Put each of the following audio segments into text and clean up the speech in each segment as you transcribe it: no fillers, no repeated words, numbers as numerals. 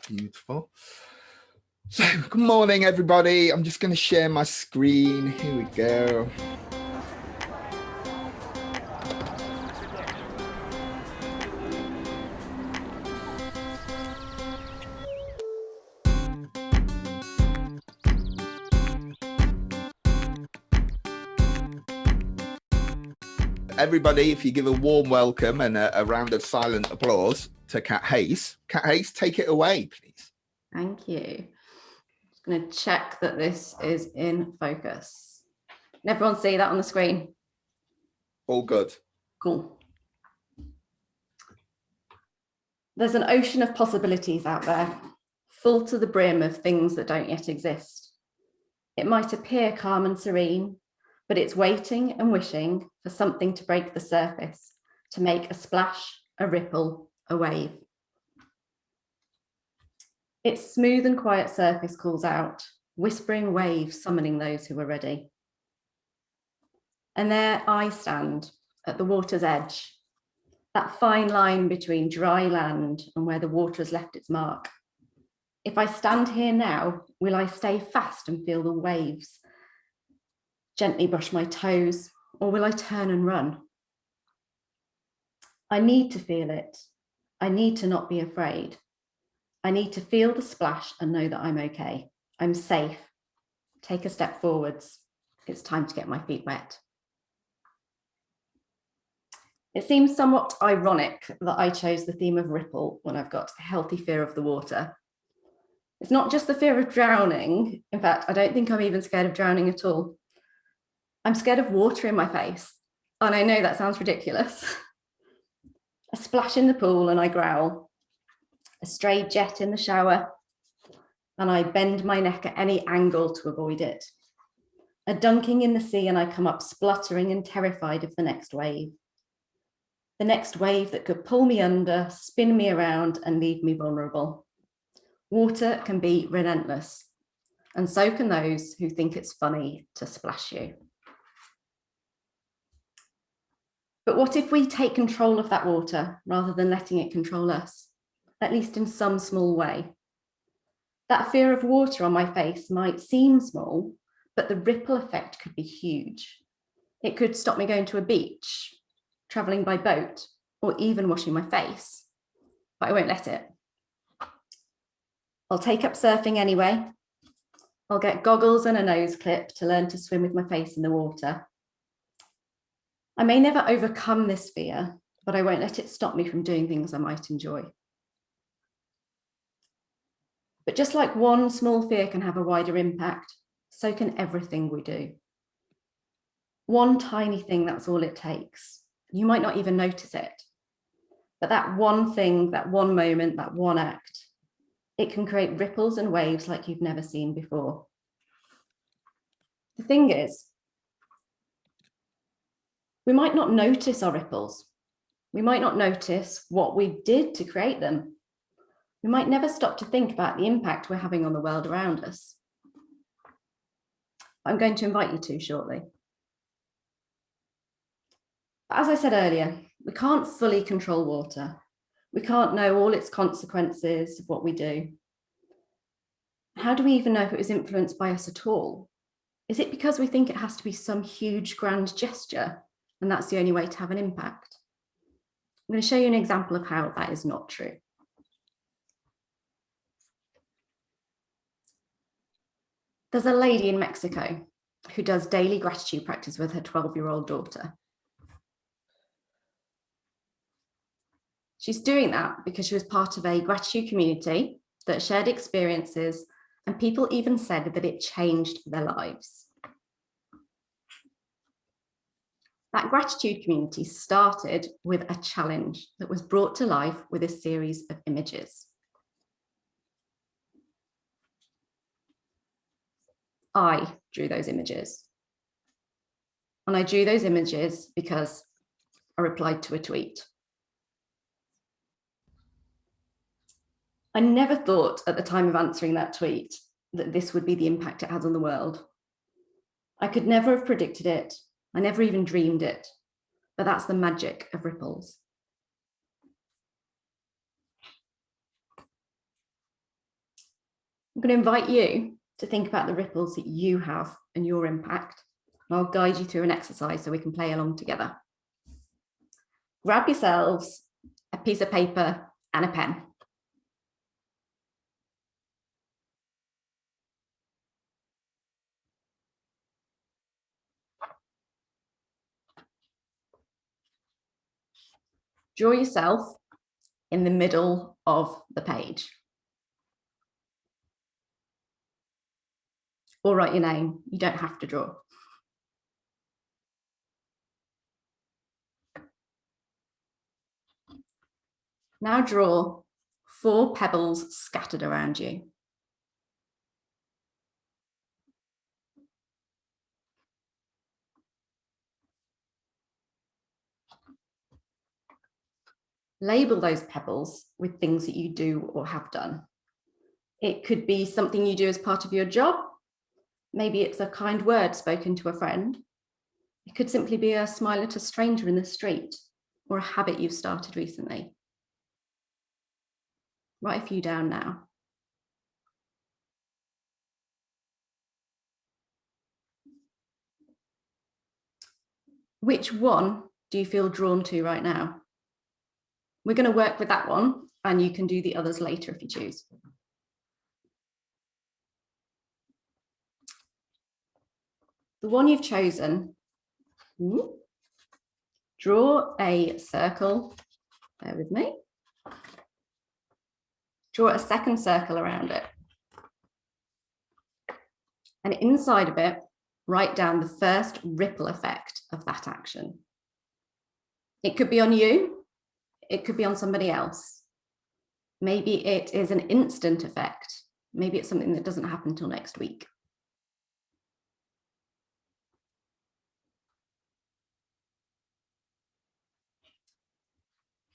Beautiful. So, good morning, everybody. I'm just going to share my screen. Here we go. Everybody, if you give a warm welcome and a round of silent applause to Cat Hase. Cat Hase, take it away, please. Thank you. Just going to check that this is in focus. Can everyone see that on the screen? All good. Cool. There's an ocean of possibilities out there, full to the brim of things that don't yet exist. It might appear calm and serene, but it's waiting and wishing for something to break the surface, to make a splash, a ripple, a wave. Its smooth and quiet surface calls out, whispering waves summoning those who are ready. And there I stand at the water's edge, that fine line between dry land and where the water has left its mark. If I stand here now, will I stay fast and feel the waves gently brush my toes, or will I turn and run? I need to feel it. I need to not be afraid. I need to feel the splash and know that I'm okay. I'm safe. Take a step forwards. It's time to get my feet wet. It seems somewhat ironic that I chose the theme of ripple when I've got a healthy fear of the water. It's not just the fear of drowning. In fact, I don't think I'm even scared of drowning at all. I'm scared of water in my face. And I know that sounds ridiculous. A splash in the pool and I growl. A stray jet in the shower and I bend my neck at any angle to avoid it. A dunking in the sea and I come up spluttering and terrified of the next wave. The next wave that could pull me under, spin me around and leave me vulnerable. Water can be relentless, and so can those who think it's funny to splash you. But what if we take control of that water rather than letting it control us, at least in some small way? That fear of water on my face might seem small, but the ripple effect could be huge. It could stop me going to a beach, traveling by boat, or even washing my face, but I won't let it. I'll take up surfing anyway. I'll get goggles and a nose clip to learn to swim with my face in the water. I may never overcome this fear, but I won't let it stop me from doing things I might enjoy. But just like one small fear can have a wider impact, so can everything we do. One tiny thing, that's all it takes. You might not even notice it, but that one thing, that one moment, that one act, it can create ripples and waves like you've never seen before. The thing is, we might not notice our ripples. We might not notice what we did to create them. We might never stop to think about the impact we're having on the world around us. I'm going to invite you to shortly. As I said earlier, we can't fully control water. We can't know all its consequences of what we do. How do we even know if it was influenced by us at all? Is it because we think it has to be some huge grand gesture and that's the only way to have an impact? I'm going to show you an example of how that is not true. There's a lady in Mexico who does daily gratitude practice with her 12-year-old daughter. She's doing that because she was part of a gratitude community that shared experiences, and people even said that it changed their lives. That gratitude community started with a challenge that was brought to life with a series of images. I drew those images. And I drew those images because I replied to a tweet. I never thought at the time of answering that tweet that this would be the impact it has on the world. I could never have predicted it. I never even dreamed it, but that's the magic of ripples. going to invite you to think about the ripples that you have and your impact. And I'll guide you through an exercise so we can play along together. Grab yourselves a piece of paper and a pen. Draw yourself in the middle of the page. Or write your name. You don't have to draw. Now draw 4 pebbles scattered around you. Label those pebbles with things that you do or have done. It could be something you do as part of your job. Maybe it's a kind word spoken to a friend. It could simply be a smile at a stranger in the street, or a habit you've started recently. Write a few down now. Which one do you feel drawn to right now? We're going to work with that one, and you can do the others later if you choose. The one you've chosen, draw a circle, bear with me. Draw a second circle around it. And inside of it, write down the first ripple effect of that action. It could be on you, it could be on somebody else. Maybe it is an instant effect. Maybe it's something that doesn't happen until next week.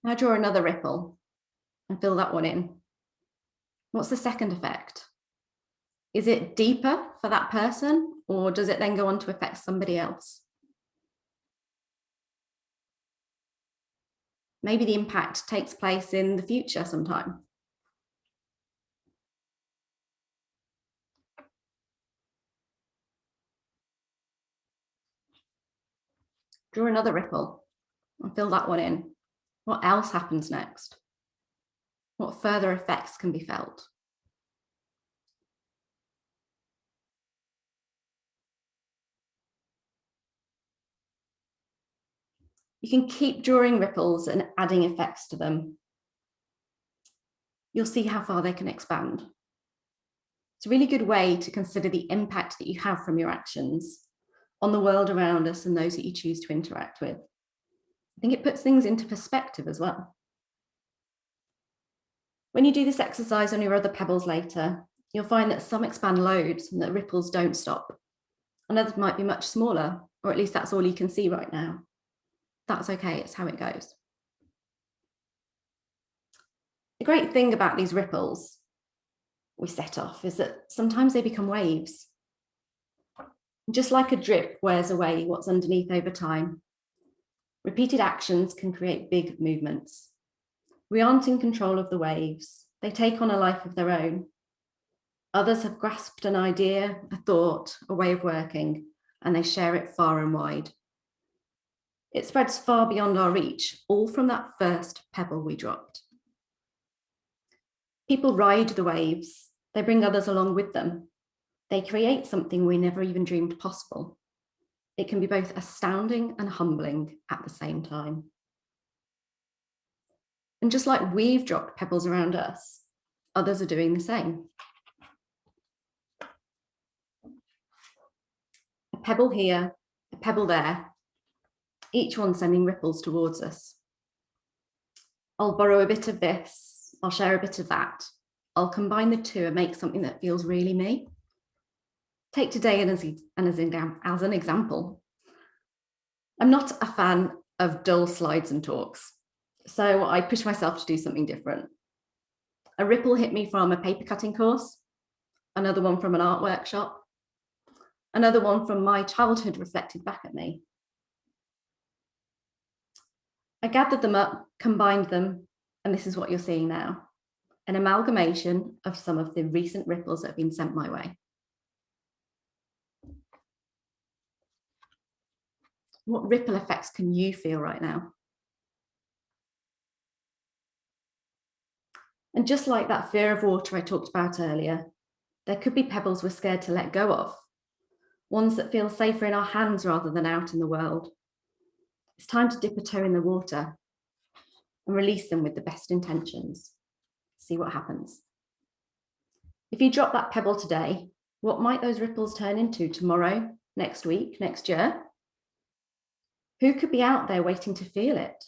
Now draw another ripple and fill that one in. What's the second effect? Is it deeper for that person, or does it then go on to affect somebody else? Maybe the impact takes place in the future sometime. Draw another ripple and fill that one in. What else happens next? What further effects can be felt? You can keep drawing ripples and adding effects to them. You'll see how far they can expand. It's a really good way to consider the impact that you have from your actions on the world around us and those that you choose to interact with. I think it puts things into perspective as well. When you do this exercise on your other pebbles later, you'll find that some expand loads and that ripples don't stop. And others might be much smaller, or at least that's all you can see right now. That's okay, it's how it goes. The great thing about these ripples we set off is that sometimes they become waves. Just like a drip wears away what's underneath over time, repeated actions can create big movements. We aren't in control of the waves. They take on a life of their own. Others have grasped an idea, a thought, a way of working, and they share it far and wide. It spreads far beyond our reach, all from that first pebble we dropped. People ride the waves. They bring others along with them. They create something we never even dreamed possible. It can be both astounding and humbling at the same time. And just like we've dropped pebbles around us, others are doing the same. A pebble here, a pebble there, each one sending ripples towards us. I'll borrow a bit of this, I'll share a bit of that. I'll combine the two and make something that feels really me. Take today as an example. I'm not a fan of dull slides and talks, so I pushed myself to do something different. A ripple hit me from a paper cutting course, another one from an art workshop, another one from my childhood reflected back at me. I gathered them up, combined them, and this is what you're seeing now. an amalgamation of some of the recent ripples that have been sent my way. What ripple effects can you feel right now? And just like that fear of water I talked about earlier, there could be pebbles we're scared to let go of, ones that feel safer in our hands rather than out in the world. It's time to dip a toe in the water and release them with the best intentions. See what happens. If you drop that pebble today, what might those ripples turn into tomorrow, next week, next year? Who could be out there waiting to feel it?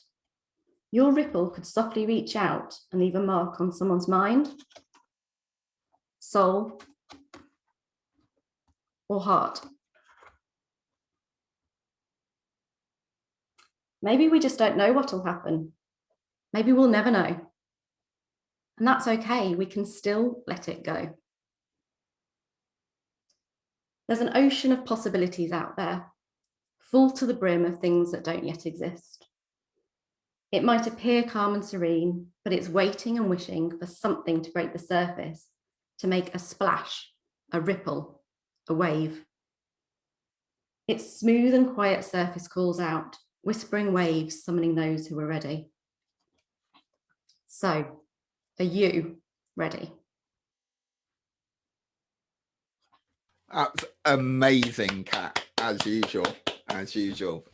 Your ripple could softly reach out and leave a mark on someone's mind, soul, or heart. Maybe we just don't know what will happen. Maybe we'll never know. And that's okay, we can still let it go. There's an ocean of possibilities out there, full to the brim of things that don't yet exist. It might appear calm and serene, but it's waiting and wishing for something to break the surface, to make a splash, a ripple, a wave. Its smooth and quiet surface calls out, whispering waves summoning those who are ready. So, are you ready? That's amazing, Kat, as usual, as usual.